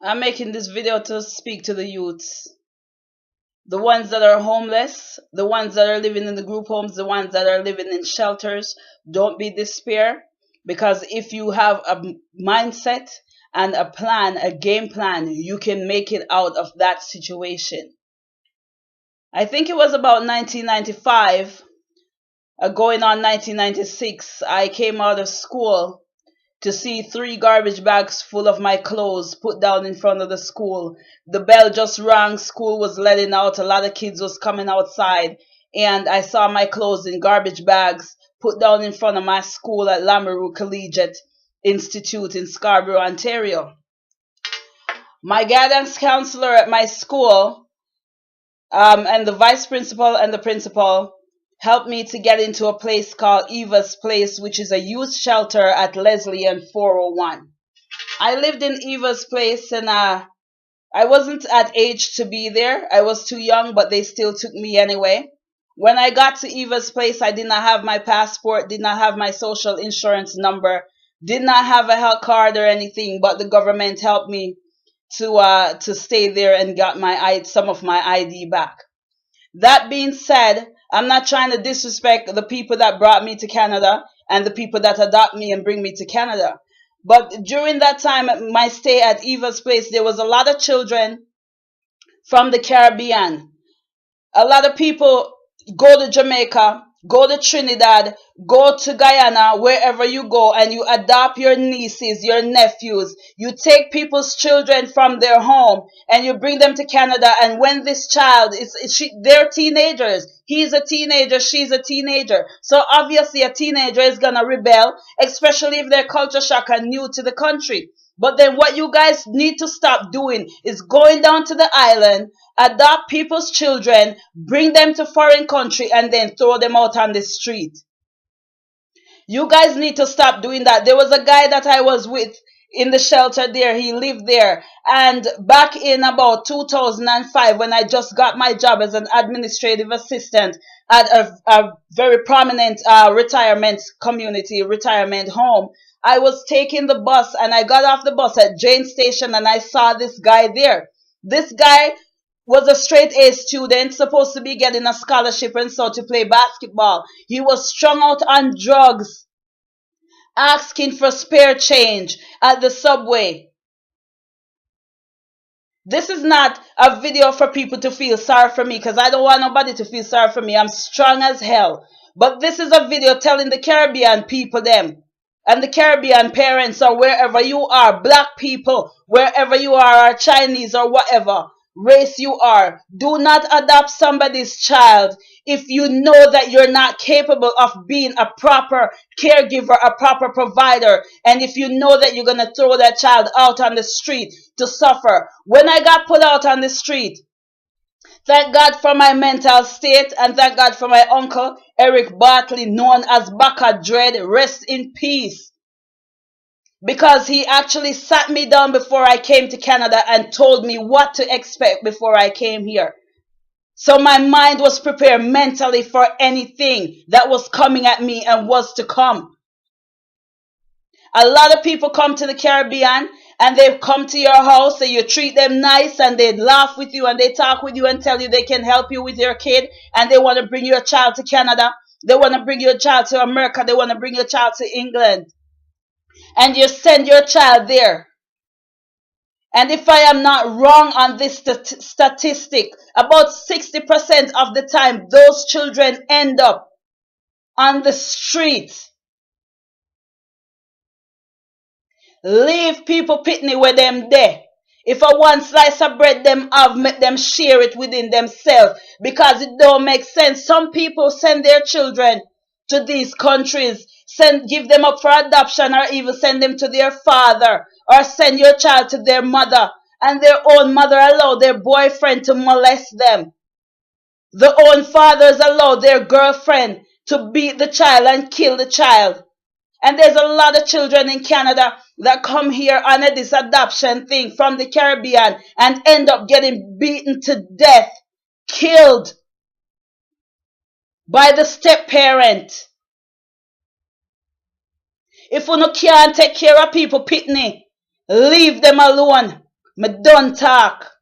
I'm making this video to speak to the youths, the ones that are homeless, the ones that are living in the group homes, the ones that are living in shelters. Don't be despair, because if you have a mindset and a plan, a game plan, you can make it out of that situation. I think it was about 1995, going on 1996, I came out of school to see three garbage bags full of my clothes put down in front of the school. The bell just rang, school was letting out, a lot of kids was coming outside, and I saw my clothes in garbage bags put down in front of my school at Lamoureux Collegiate Institute in Scarborough, Ontario. My guidance counselor at my school, and the vice principal and the principal helped me to get into a place called Eva's Place, which is a youth shelter at Leslie and 401. I lived in Eva's Place, and I wasn't at age to be there. I was too young, but they still took me anyway. When I got to Eva's Place, I did not have my passport, did not have my social insurance number, did not have a health card or anything, but the government helped me to stay there and got some of my ID back. That being said, I'm not trying to disrespect the people that brought me to Canada and the people that adopt me and bring me to Canada. But during that time, my stay at Eva's Place, there was a lot of children from the Caribbean. A lot of people go to Jamaica, go to Trinidad, go to Guyana, wherever you go, and you adopt your nieces, your nephews. You take people's children from their home and you bring them to Canada. And when this child they're teenagers. He's a teenager, she's a teenager. So obviously a teenager is gonna rebel, especially if they're culture shock and new to the country. But then what you guys need to stop doing is going down to the island, adopt people's children, bring them to foreign country, and then throw them out on the street. You guys need to stop doing that. There was a guy that I was with in the shelter there. He lived there. And back in about 2005, when I just got my job as an administrative assistant at a very prominent retirement community, retirement home, I was taking the bus and I got off the bus at Jane Station and I saw this guy there. This guy was a straight A student, supposed to be getting a scholarship and so to play basketball. He was strung out on drugs, asking for spare change at the subway. This is not a video for people to feel sorry for me, because I don't want nobody to feel sorry for me. I'm strong as hell. But this is a video telling the Caribbean people them, and the Caribbean parents, or wherever you are, black people, wherever you are, or Chinese or whatever race you are, do not adopt somebody's child if you know that you're not capable of being a proper caregiver, a proper provider, and if you know that you're going to throw that child out on the street to suffer. When I got put out on the street, thank God for my mental state, and thank God for my uncle Eric Bartley, known as Baka Dread, rest in peace. Because he actually sat me down before I came to Canada and told me what to expect before I came here. So my mind was prepared mentally for anything that was coming at me and was to come. A lot of people come to the Caribbean and they come to your house and you treat them nice and they laugh with you and they talk with you and tell you they can help you with your kid, and they want to bring your child to Canada. They want to bring your child to America. They want to bring your child to England. And you send your child there. And if I am not wrong on this statistic, about 60% of the time, those children end up on the street. Leave people pitney where them there. If I want slice of bread them have, make them share it within themselves, because it don't make sense. Some people send their children to these countries, give them up for adoption, or even send them to their father, or send your child to their mother, and their own mother allow their boyfriend to molest them. The own fathers allow their girlfriend to beat the child and kill the child. And there's a lot of children in Canada that come here on this adoption thing from the Caribbean and end up getting beaten to death, killed by the step parent. If you can't take care of people, pitney, leave them alone. Me done talk.